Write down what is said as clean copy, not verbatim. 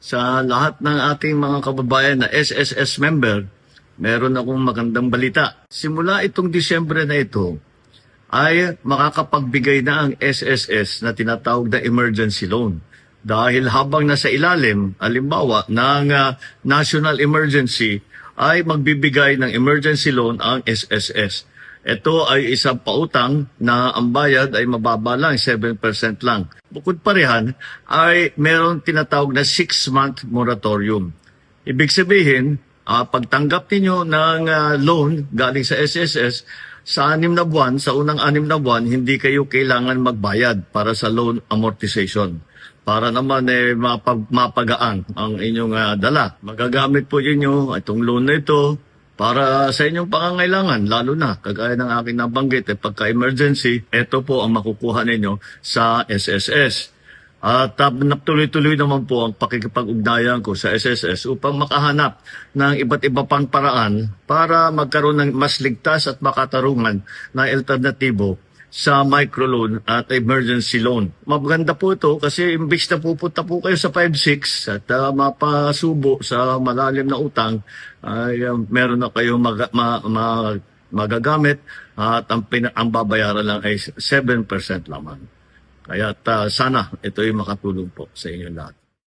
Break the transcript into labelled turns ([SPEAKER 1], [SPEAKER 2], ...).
[SPEAKER 1] Sa lahat ng ating mga kababayan na SSS member, meron akong magandang balita. Simula itong Disyembre na ito, ay makakapagbigay na ang SSS na tinatawag na emergency loan. Dahil habang nasa ilalim, halimbawa, ng national emergency, ay magbibigay ng emergency loan ang SSS. Ito ay isang pautang na ang bayad ay mababa lang, 7% lang. Bukod pa riyan, ay meron tinatawag na 6-month moratorium. Ibig sabihin, pagtanggap ninyo ng loan galing sa SSS, sa 6 na buwan, sa unang 6 na buwan, hindi kayo kailangan magbayad para sa loan amortization. Para naman mapagaan ang inyong dala. Magagamit po ninyo itong loan na ito para sa inyong pangangailangan, lalo na, kagaya ng aking nabanggit, pagka-emergency, ito po ang makukuha ninyo sa SSS. At tuloy-tuloy naman po ang pakikipag-ugnayan ko sa SSS upang makahanap ng iba't iba pang paraan para magkaroon ng mas ligtas at makatarungan na alternatibo sa microloan at emergency loan. Maganda po ito kasi imbis na pupunta po kayo sa 5-6 at mapasubo sa malalim na utang, ay meron na kayong magagamit at ang babayaran lang ay 7% lamang. Kaya sana ito ay makatulong po sa inyo lahat.